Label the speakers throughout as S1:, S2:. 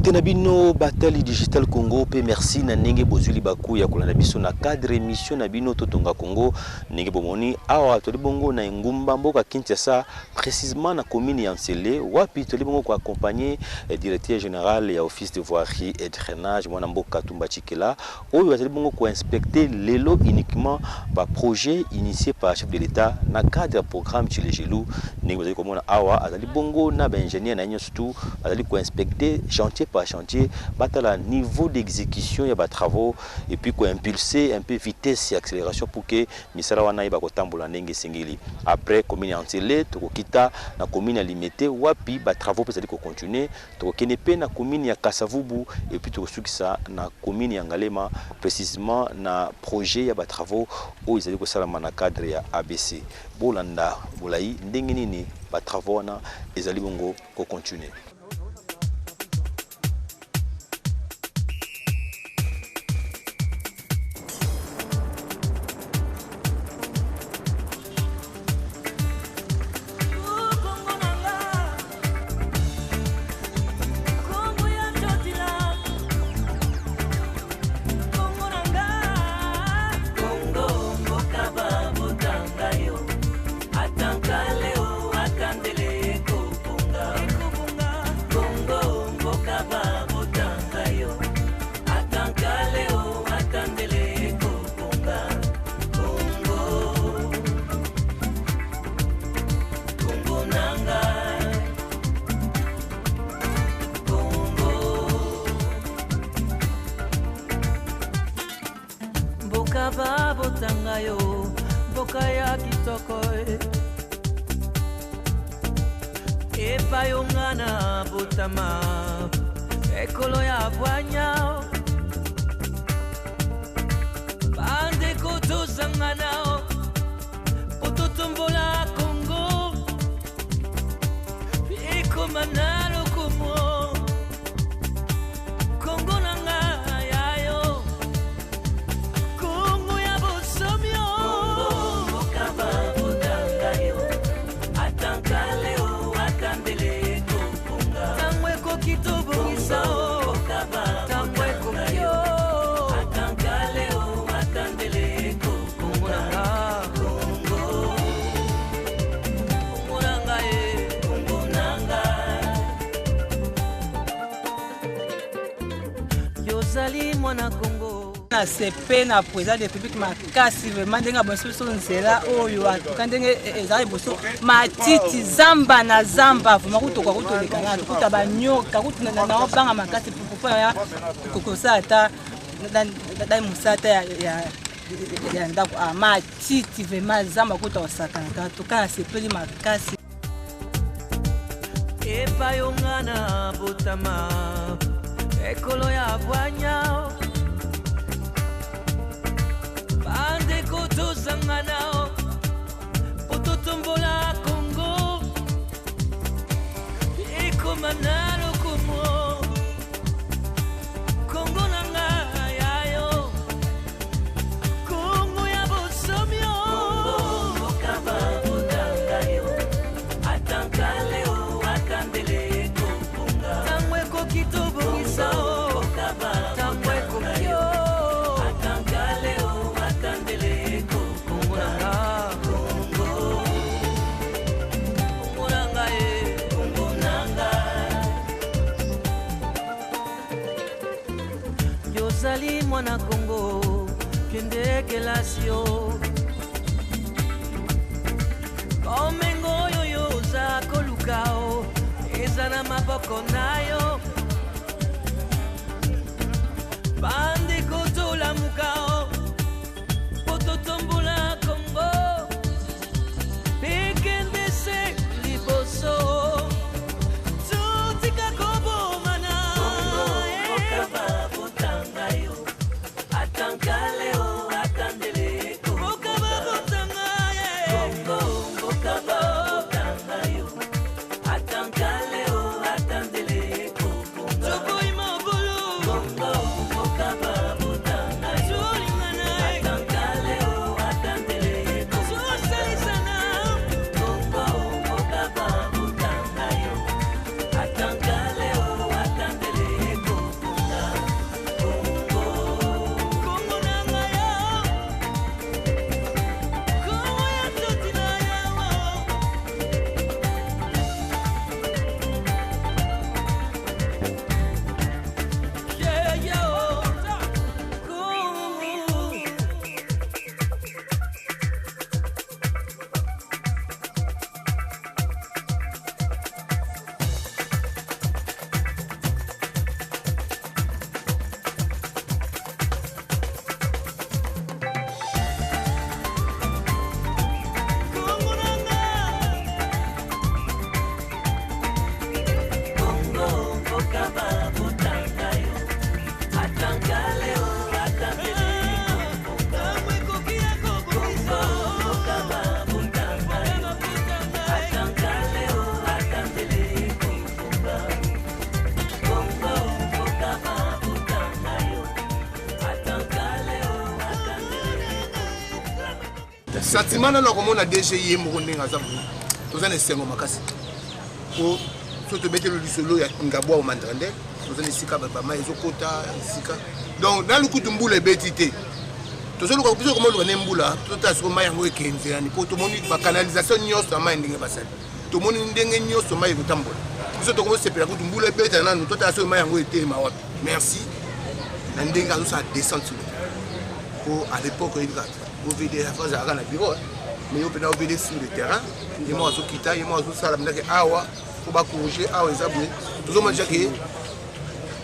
S1: Mbote na bino Batali Digital Congo pe merci na ndenge bozuli baku ya kolanda biso na cadre émission na bino Totonga Congo ndenge bomoni awa toli bongo na ngumba mboka Kinshasa précisément na commune ya Nsele wapi toli bongo ko accompagner directeur général ya office de voirie et drainage mwana mboka Tumba Chikela oyo toli bongo ko inspecter lelo uniquement ba projet initié par chef de l'État na cadre programme Chilejelou ndenge bozali komona awa azali bongo na ba ingénieur na surtout azali ko inspecter chantier par chantier, battre niveau d'exécution, il y a des travaux et puis quoi impulser un peu vitesse et accélération pour que misala wana iba kotambola ndenge singili. Après commune Nsele, to kita na commune limité wapi ba travaux peut ko continuer, to kenepe na commune ya Kasavubu et puis to sukisa na commune ya Ngalema précisément na projet ya ba travaux où ils allaient ko sala na cadre ya ABC. Bolanda bolai ndenge nini ba travaux na ezali bongo ko continuer.
S2: Tangayo bokaya kitoko epa yongana botama ekolo ya bwanya bande koto sangana pototombola Congo ekomanalo komo Congo nanga mwana Congo
S3: na CP na président de la République makasi vraiment ndenga boso so nzela oyo atuka ndenge ezali boso matiti zamba na zamba vraiment kutoka kutoleka na kuta banyoka kutuna na obanga makasi pour ya kokosa ata dai musata ya ndako matiti vraiment zamba kuta wasakana ka toka na CP makasi
S2: epa yongana botama ekolo ya bwanya bande koto sangana pototombola Congo ekomanalo komo Congo nanga yayo Congo ya bosomio Congo kaba botangayo atankaleo atandele kopunga tamwe kokitobo Yozali mwana Congo kende kelasio Komengo yoyo za kolukao ezana maboko nayo bande koto la mukao pototombola Congo pekende se liboso tutika kobo mana okaba botangayo atankaleo atandele okaba botangayo okaba botangayo atankaleo atandele
S4: sentiment na comme on a déjà yé mo ndinga za bu toza na sengo makasi ko so to mettre le solo ya ngabwa au mandrande toza na sika ba ma ezokota sika donc dans le coup de mbula betité toza luka biso comme luka nembula tota siko mayango ekenze yani po to moni ba canalisation nyoso ma ndinga basali to moni ndenge nyoso ma ekotambola biso to ko sepela coup de mbula betana nanu tota siko mayango ete ma wapi merci na ndinga zo sa descente sur à l'époque il va vous vidéo la phase à la bureau mais on peut pas vider sur le terrain et moi zo kita et moi zo sala ndake awa faut pas corriger awa ezabwe toujours manja ke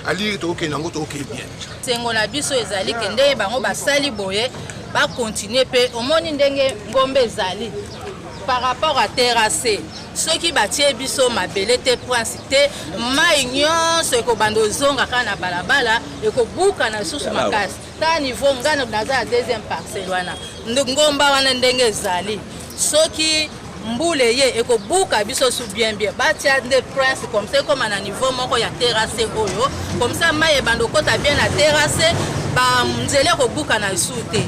S4: ali to ke nango to ke bien
S5: sengo na biso ezali kende bango basali boye ba continuer pe omoni ndenge ngombe ezali par rapport à terrasser ceux qui batie biso mabele te prince te mai nyonso ko bando zonga kana balabala e ko buka na susu makasi ta niveau ngana naza deuxième parcelle wana ngomba wana ndenge ezali soki mbule ye e ko buka biso su bien batia de prince comme ça comme na niveau moko ya terrasser oyo comme ça mai bando kota bien na terrasser ba nzele ko buka na sute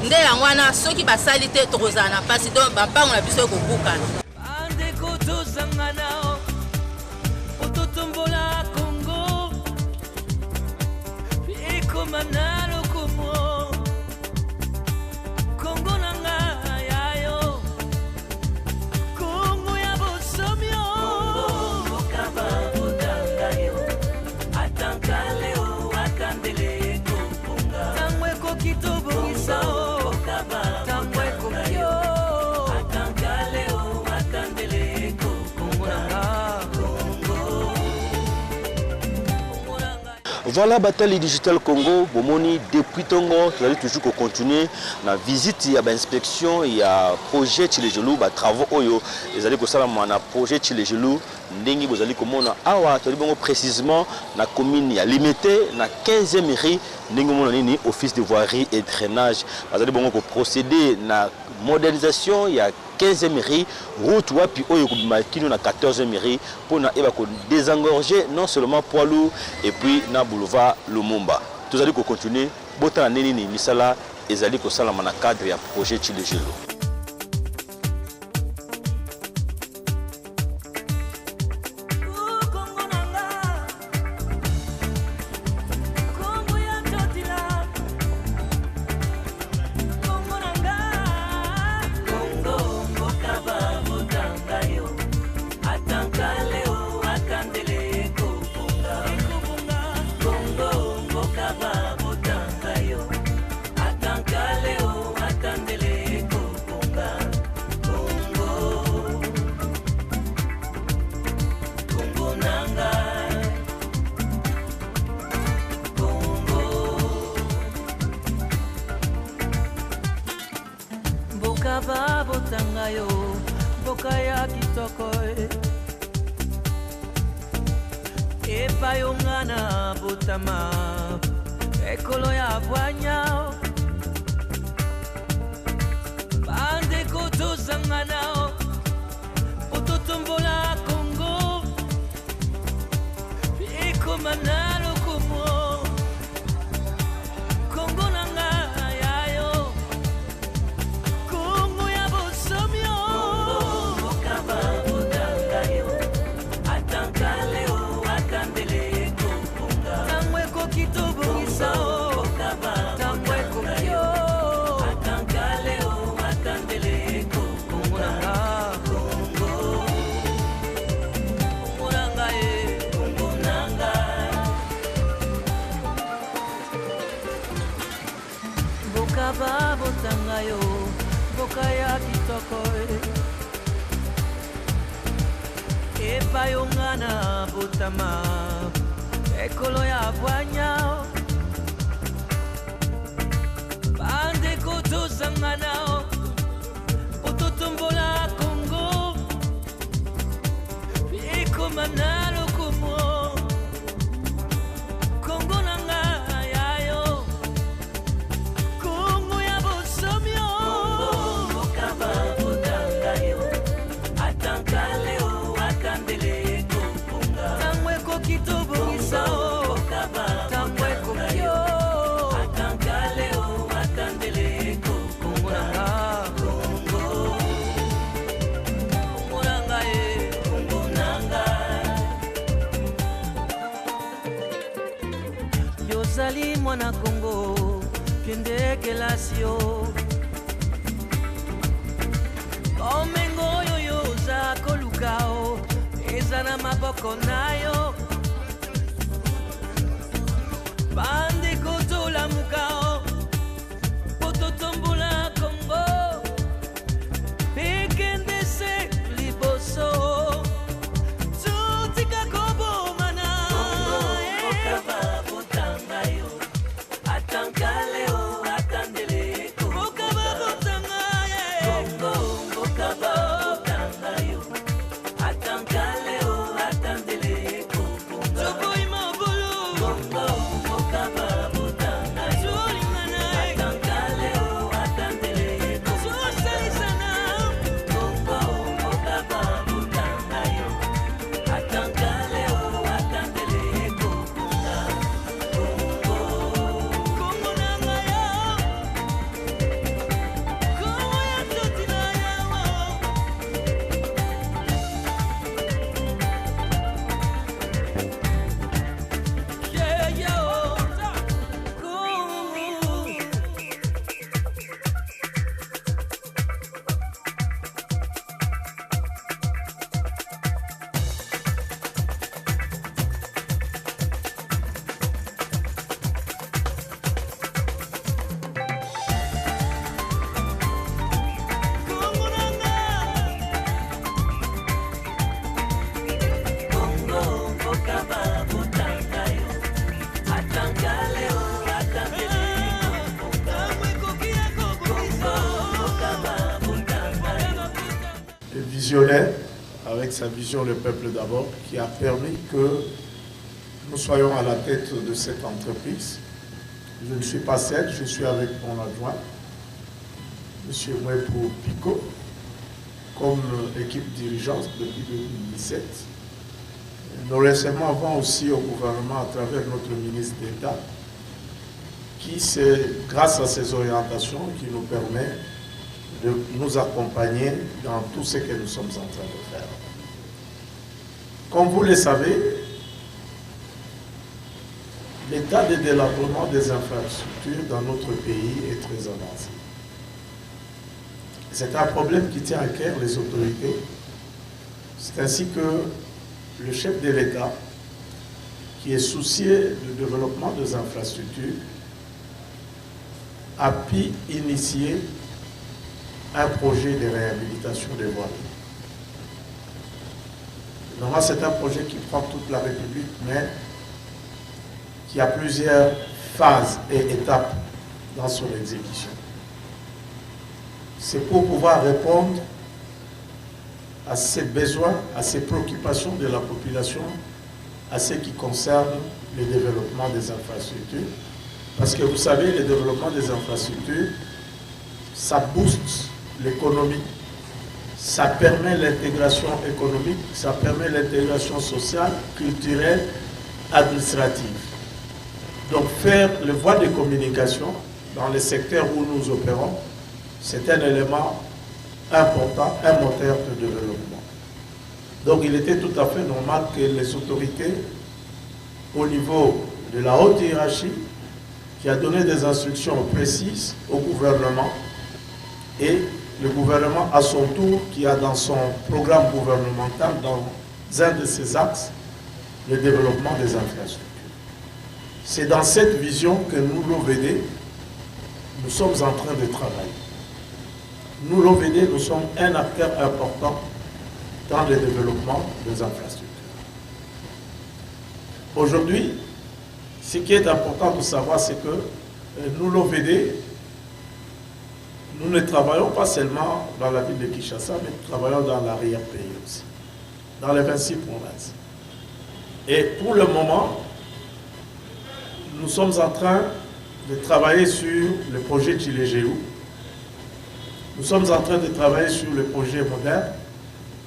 S5: nde yango wana soki basali te tokozana pasi donc bapango na biso ko buka
S2: ande koto sangana ototombola Congo ikomanalo komo Congo nanga yayo Congo ya bosomio Congo kaba bodanga yo atankale o akandele kompunga tangwe ko kitobo isao
S1: Voilà Bataille Digital Congo, Bomoni depuis Tongo, tu allez toujours continuer la visite, il y a l'inspection, il y a projet Chilejelou, travaux Oyo, ils allaient que ça na projet Chilejelou, ndengi vous allez comment na awa, tu allez précisément na commune il y a limité na 15e mairie, ndengi mon nini office de voirie et drainage, vous allez bon procéder na modernisation, il y a 15e mairie, route wapi oyo kubimaki na 14e mairie pour na eba ko désengorger non seulement poids lourd et puis na boulevard Lumumba. Tous allez continuer bota nini ni misala ezali ko sala na cadre ya projet Chilejelou.
S2: Botangayo, bokaya kitoko epayongana botama ekolo ya bwanya bande koto sangana ototombola Congo ikomanalo komo Congo nanga botangayo bokaya kitoko epayongana botama ekolo ya bwanya bande koto sangana ototombola Congo ikomanalo komo Congo nanga kitobo isao tamwe ko ozali mwana Kongo kende kelasi yo omengo oyo oza koluka o eza na maboko na yo bandeko tolamuka o po totombola Kongo ekende se liboso
S6: Visionnaire, avec sa vision le peuple d'abord, qui a permis que nous soyons à la tête de cette entreprise. Je ne suis pas seul, je suis avec mon adjoint, M. Mwepo Pico, comme équipe dirigeante depuis 2017. Nous recevons aussi au gouvernement à travers notre ministre d'État, qui c'est grâce à ces orientations qui nous permet de nous accompagner dans tout ce que nous sommes en train de faire. Comme vous le savez, l'état de délabrement des infrastructures dans notre pays est très avancé. C'est un problème qui tient à cœur les autorités. C'est ainsi que le chef de l'État, qui est soucieux du développement des infrastructures, a pu initier un projet de réhabilitation des voies. Normalement, c'est un projet qui prend toute la République, mais qui a plusieurs phases et étapes dans son exécution. C'est pour pouvoir répondre à ces besoins, à ces préoccupations de la population, à ce qui concerne le développement des infrastructures. Parce que vous savez, le développement des infrastructures, ça booste l'économie, ça permet l'intégration économique, ça permet l'intégration sociale, culturelle, administrative. Donc faire les voies de communication dans les secteurs où nous opérons, c'est un élément important, un moteur de développement. Donc il était tout à fait normal que les autorités, au niveau de la haute hiérarchie, qui a donné des instructions précises au gouvernement, et le gouvernement à son tour, qui a dans son programme gouvernemental, dans un de ses axes, le développement des infrastructures. C'est dans cette vision que nous, l'OVD, nous sommes en train de travailler. Nous, l'OVD, nous sommes un acteur important dans le développement des infrastructures. Aujourd'hui, ce qui est important de savoir, c'est que nous, l'OVD, nous ne travaillons pas seulement dans la ville de Kinshasa, mais nous travaillons dans l'arrière-pays aussi, dans les 26 provinces. Et pour le moment, nous sommes en train de travailler sur le projet Tchilégéou. Nous sommes en train de travailler sur le projet moderne,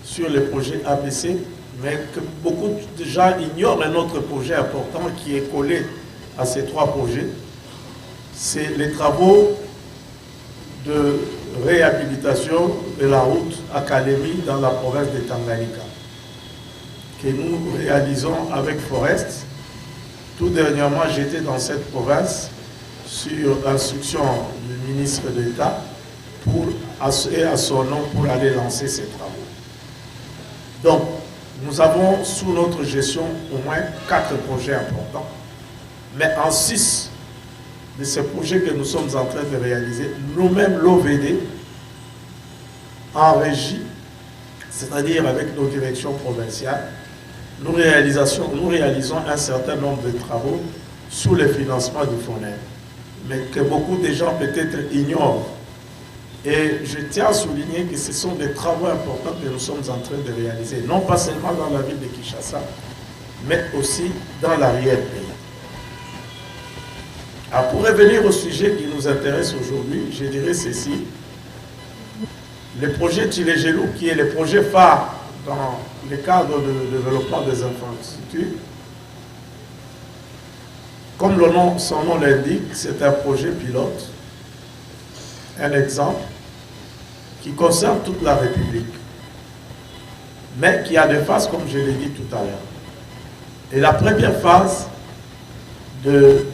S6: sur le projet ABC, mais que beaucoup de gens ignorent un autre projet important qui est collé à ces trois projets. C'est les travaux de réhabilitation de la route à Kalemi dans la province de Tanganyika, que nous réalisons avec Forest, Tout dernièrement, j'étais dans cette province sur instruction du ministre d'État et à son nom pour aller lancer ces travaux. Donc, nous avons sous notre gestion au moins 4 projets importants, mais en 6 de ces projets que nous sommes en train de réaliser, nous-mêmes, l'OVD, en régie, c'est-à-dire avec nos directions provinciales, nous réalisons un certain nombre de travaux sous le financement du FONER, mais que beaucoup de gens peut-être ignorent. Et je tiens à souligner que ce sont des travaux importants que nous sommes en train de réaliser, non pas seulement dans la ville de Kinshasa, mais aussi dans l'arrière-pays. Alors, pour revenir au sujet qui nous intéresse aujourd'hui, je dirais ceci. Le projet Tchilégelou, qui est le projet phare dans le cadre de développement des infrastructures, comme son nom l'indique, c'est un projet pilote, un exemple, qui concerne toute la République, mais qui a des phases, comme je l'ai dit tout à l'heure. Et la première phase de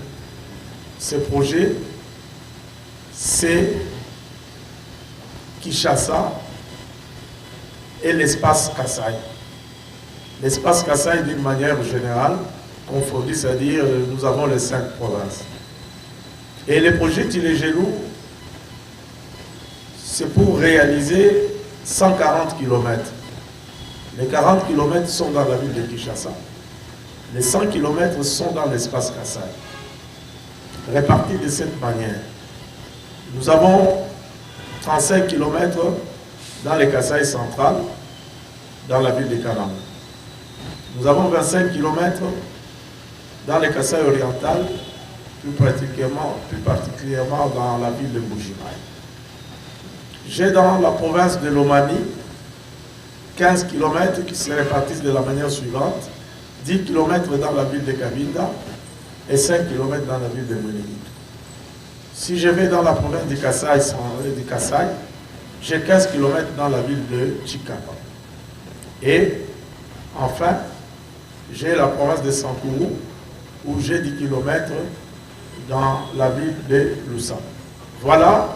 S6: ce projet, c'est Kinshasa et l'espace Kasaï. L'espace Kasaï, d'une manière générale, confondu, c'est-à-dire nous avons les 5 provinces. Et le projet Tchilégelou, c'est pour réaliser 140 km. Les 40 km sont dans la ville de Kinshasa. Les 100 km sont dans l'espace Kasaï. Répartis de cette manière. Nous avons 35 km dans le Kasaï central, dans la ville de Kananga. Nous avons 25 km dans le Kasaï oriental, plus particulièrement dans la ville de Mbujimayi. J'ai dans la province de Lomami 15 km qui se répartissent de la manière suivante: 10 km dans la ville de Kabinda et 5 km dans la ville de Mwenigi. Si je vais dans la province du Kasaï, j'ai 15 km dans la ville de Chikapa. Et enfin, j'ai la province de Sankourou, où j'ai 10 km dans la ville de Loussa. Voilà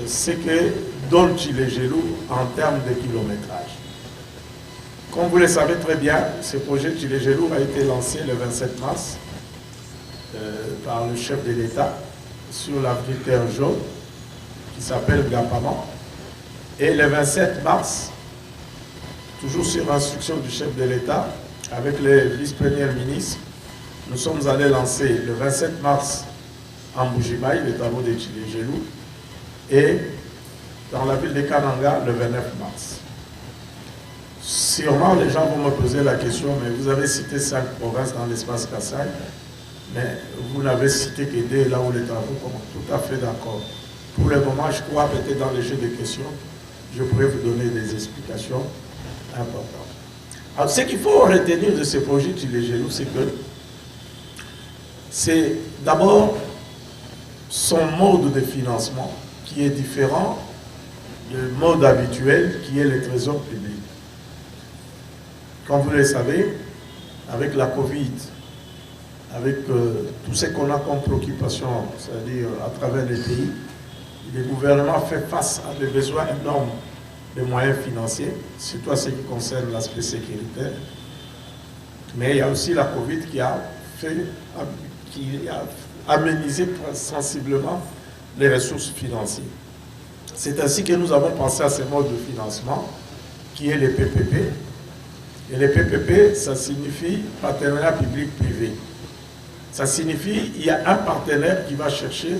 S6: ce que donne Tchilégelou en termes de kilométrage. Comme vous le savez très bien, ce projet Tchilégelou a été lancé le 27 mars par le chef de l'État sur l'avenue Terre Jaune, qui s'appelle Gapaman. Et le 27 mars, toujours sur instruction du chef de l'État, avec le vice-premier ministre, nous sommes allés lancer le 27 mars en Mbujimayi les travaux de Tchilégelou et dans la ville de Kananga le 29 mars. Sûrement, les gens vont me poser la question, mais vous avez cité 5 provinces dans l'espace Kasaï, mais vous n'avez cité que 2 là où les travaux commencent. Tout à fait d'accord. Pour le moment, je crois peut-être dans le jeu de questions, je pourrais vous donner des explications importantes. Alors, ce qu'il faut retenir de ce projet Tchilégelou, c'est que c'est d'abord son mode de financement qui est différent du mode habituel qui est le trésor public. Comme vous le savez, avec la Covid, avec tout ce qu'on a comme préoccupation, c'est-à-dire à travers les pays, le gouvernement fait face à des besoins énormes de moyens financiers, surtout à ce qui concerne l'aspect sécuritaire. Mais il y a aussi la Covid qui a aménisé sensiblement les ressources financières. C'est ainsi que nous avons pensé à ce mode de financement qui est le PPP. Et le PPP, ça signifie partenariat public-privé. Ça signifie qu'il y a un partenaire qui va chercher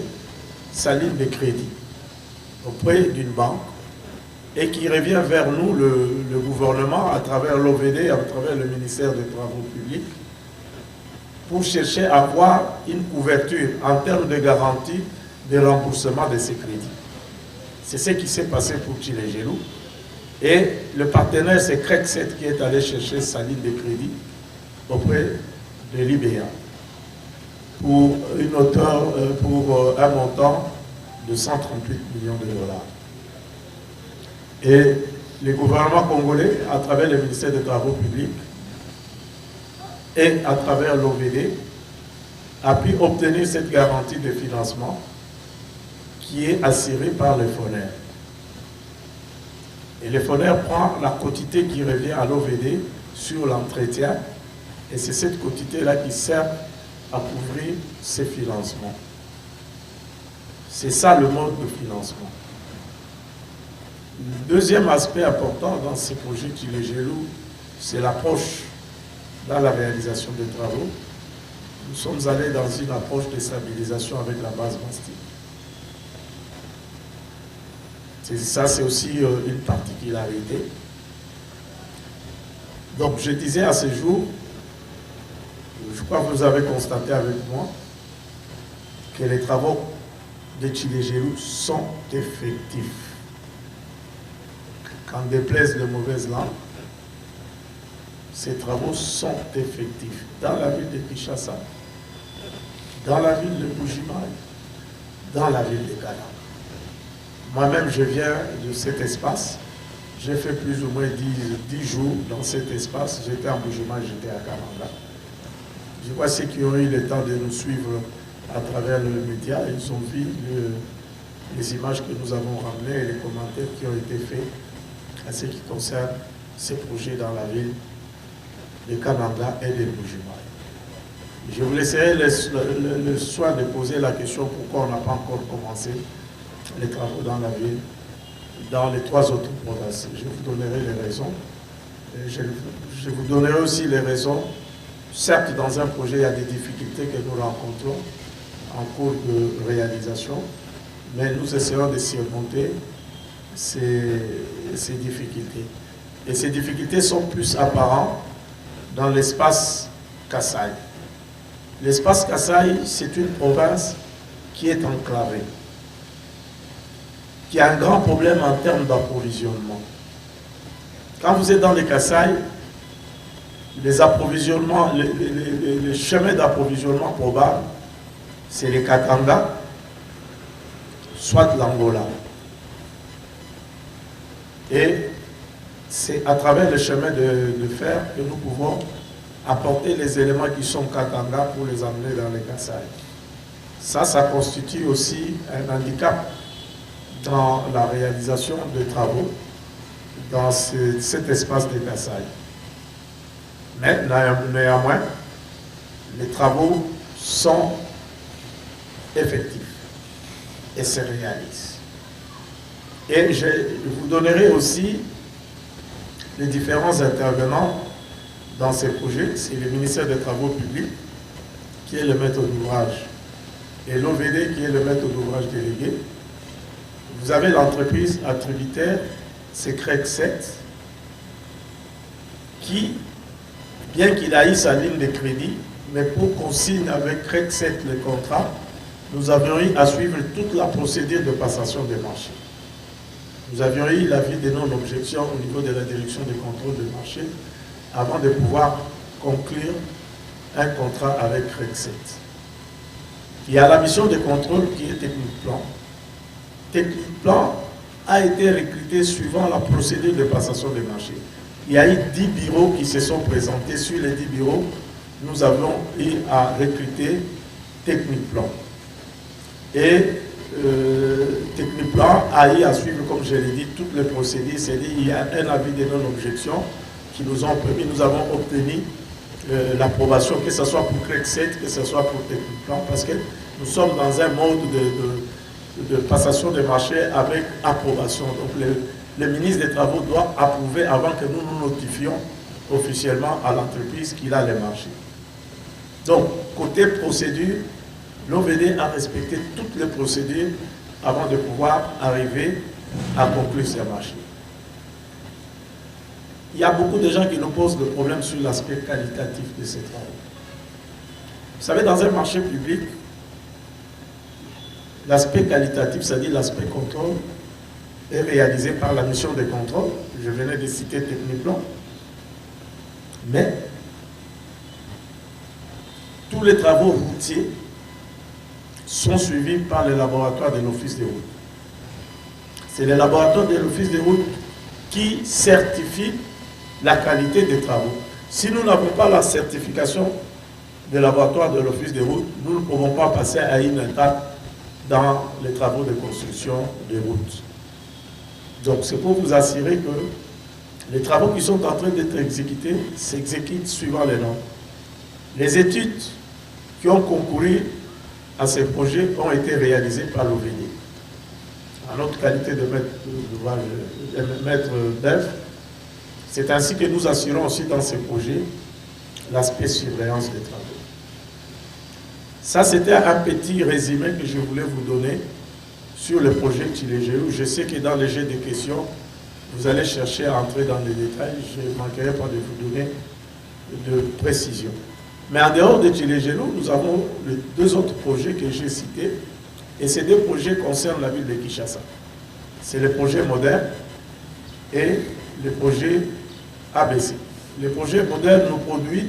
S6: sa ligne de crédit auprès d'une banque et qui revient vers nous, le gouvernement, à travers l'OVD, à travers le ministère des Travaux publics, pour chercher à avoir une couverture en termes de garantie de remboursement de ces crédits. C'est ce qui s'est passé pour Tchilégelou. Et le partenaire, c'est Crexet qui est allé chercher sa ligne de crédit auprès de l'IBA pour un montant de 138 millions de dollars. Et le gouvernement congolais, à travers le ministère des Travaux publics et à travers l'OVD, a pu obtenir cette garantie de financement qui est assurée par le FONER. Et le FONER prend la quotité qui revient à l'OVD sur l'entretien, et c'est cette quotité-là qui sert à couvrir ces financements. C'est ça le mode de financement. Le deuxième aspect important dans ces projets Tchilégelou, c'est l'approche dans la réalisation des travaux. Nous sommes allés dans une approche de stabilisation avec la base Bastille. Ça, c'est aussi une particularité. Donc, je disais à ce jour, je crois que vous avez constaté avec moi que les travaux de Tchilégelou sont effectifs. Quand déplaise de mauvaises langues, ces travaux sont effectifs dans la ville de Kinshasa, dans la ville de Bujimaï, dans la ville de Ghana. Moi-même, je viens de cet espace. J'ai fait plus ou moins 10 jours dans cet espace. J'étais en Bujimaï, j'étais à Kananga. Je vois ceux qui ont eu le temps de nous suivre à travers le média, ils ont vu les images que nous avons ramenées et les commentaires qui ont été faits à ce qui concerne ces projets dans la ville de Kananga et de Bujimaï. Je vous laisserai le soin de poser la question pourquoi on n'a pas encore commencé les travaux dans la ville, dans les 3 autres provinces. Je vous donnerai les raisons. Je vous donnerai aussi les raisons. Certes, dans un projet, il y a des difficultés que nous rencontrons en cours de réalisation, mais nous essayons de surmonter ces difficultés. Et ces difficultés sont plus apparentes dans l'espace Kasaï. L'espace Kasaï, c'est une province qui est enclavée, qui a un grand problème en termes d'approvisionnement. Quand vous êtes dans les Kasaï, les approvisionnements, les chemins d'approvisionnement probables, c'est les Katanga, soit l'Angola. Et c'est à travers le chemin de fer que nous pouvons apporter les éléments qui sont Katanga pour les amener dans les Kasaï. Ça constitue aussi un handicap dans la réalisation des travaux dans cet espace des Kasaï. Mais néanmoins, les travaux sont effectifs et se réalisent. Et je vous donnerai aussi les différents intervenants dans ces projets. C'est le ministère des Travaux publics qui est le maître d'ouvrage et l'OVD qui est le maître d'ouvrage délégué. Vous avez l'entreprise attributaire, c'est CREC 7, qui, bien qu'il ait sa ligne de crédit, mais pour qu'on signe avec CREC 7 le contrat, nous avions eu à suivre toute la procédure de passation des marchés. Nous avions eu l'avis de non-objection au niveau de la direction de contrôle de marché avant de pouvoir conclure un contrat avec CREC 7. Il y a la mission de contrôle qui est Technique Plan. Technique Plan a été recruté suivant la procédure de passation des marchés. Il y a eu 10 bureaux qui se sont présentés. Sur les 10 bureaux, nous avons eu à recruter Technique Plan. Et Techniplan a eu à suivre, comme je l'ai dit, toutes les procédures. C'est-à-dire qu'il y a un avis de non-objection qui nous ont permis, nous avons obtenu l'approbation, que ce soit pour CREC 7, que ce soit pour Techniplan, parce que nous sommes dans un mode de passation des marchés avec approbation. Donc le ministre des Travaux doit approuver avant que nous nous notifions officiellement à l'entreprise qu'il a les marchés. Donc, côté procédure, l'OVD a respecté toutes les procédures avant de pouvoir arriver à conclure ces marchés. Il y a beaucoup de gens qui nous posent des problèmes sur l'aspect qualitatif de ces travaux. Vous savez, dans un marché public, l'aspect qualitatif, c'est-à-dire l'aspect contrôle, est réalisé par la mission de contrôle. Je venais de citer Techniplan. Mais tous les travaux routiers sont suivis par le laboratoire de l'Office des routes. C'est le laboratoire de l'Office des routes qui certifie la qualité des travaux. Si nous n'avons pas la certification des laboratoires de l'Office des routes, nous ne pouvons pas passer à une étape dans les travaux de construction des routes. Donc c'est pour vous assurer que les travaux qui sont en train d'être exécutés s'exécutent suivant les normes. Les études qui ont concouru à ces projets ont été réalisées par l'OVD. En notre qualité de maître d'œuvre, c'est ainsi que nous assurons aussi dans ces projets l'aspect surveillance des travaux. Ça, c'était un petit résumé que je voulais vous donner sur le projet Tshilé-Gelou. Je sais que dans les jeux de questions, vous allez chercher à entrer dans les détails. Je ne manquerai pas de vous donner de précision. Mais en dehors de Tshilé-Gelou, nous avons les deux autres projets que j'ai cités. Et ces deux projets concernent la ville de Kinshasa. C'est le projet moderne et le projet ABC. Le projet moderne nous produit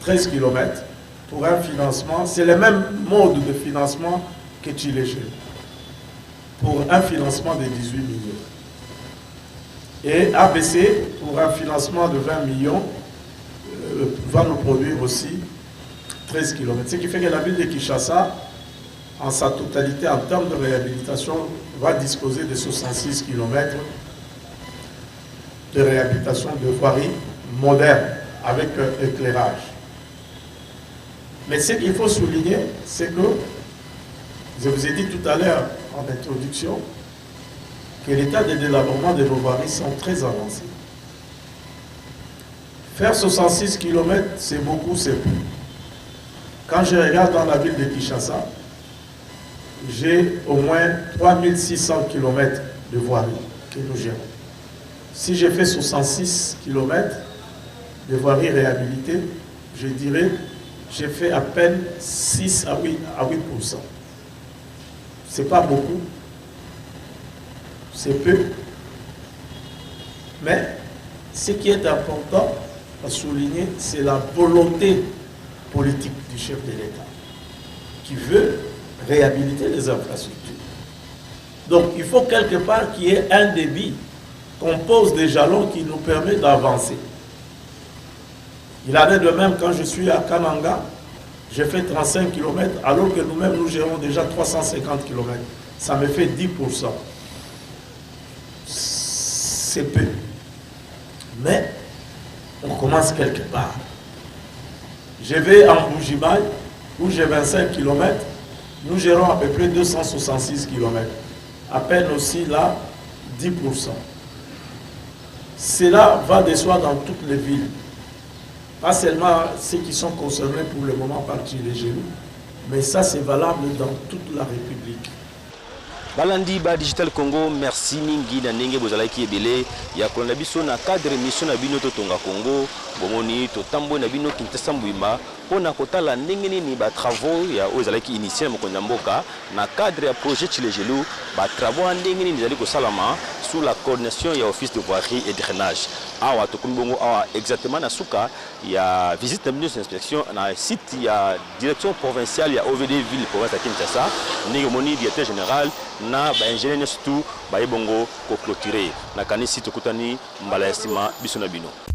S6: 13 km pour un financement. C'est le même mode de financement que Tshilé-Gelou, pour un financement de 18 millions. Et ABC, pour un financement de 20 millions, va nous produire aussi 13 km. Ce qui fait que la ville de Kinshasa, en sa totalité, en termes de réhabilitation, va disposer de 66 km de réhabilitation de voirie moderne avec éclairage. Mais ce qu'il faut souligner, c'est que, je vous ai dit tout à l'heure en introduction, que l'état de délabrement de nos voiries sont très avancés. Faire 66 km, c'est beaucoup, c'est peu. Quand je regarde dans la ville de Kinshasa, j'ai au moins 3600 km de voiries que nous gérons. Si j'ai fait 66 km de voiries réhabilitées, je dirais j'ai fait à peine 6 à 8%. Ce n'est pas beaucoup, c'est peu. Mais ce qui est important à souligner, c'est la volonté politique du chef de l'État qui veut réhabiliter les infrastructures. Donc il faut quelque part qu'il y ait un débit qu'on pose des jalons qui nous permet d'avancer. Il en est de même quand je suis à Kananga, j'ai fait 35 km alors que nous-mêmes nous gérons déjà 350 km. Ça me fait 10%. C'est peu. Mais on commence quelque part. Je vais en Bougimaï où j'ai 25 km. Nous gérons à peu près 266 km. À peine aussi là, 10%. Cela va de soi dans toutes les villes. Pas seulement ceux qui sont concernés pour le moment par Tshilé-Gelou, mais ça c'est valable dans toute la République.
S1: Balandi ba Digital Congo, merci mingi na ndenge bozalaki ebele ya kolanda biso na cadre mission na bino totonga Congo bomoni totambo na bino Kinshasa Mbwimba pona kotala ndenge nini ba travaux ya ozalaki initié mokonza mboka na cadre ya projet Tshilé-Gelou ba travaux ndenge nini zali ko salama sous la coordination ya office de voirie et drainage. Awa tokumbongo awa exactement na suka ya visite na inspection na site ya direction provinciale ya OVD ville province ya Kinshasa ndenge moni directeur général na ba ingénieur surtout ba ebongo ko clôturer na kanisi tokutani mbala ya sima biso na bino.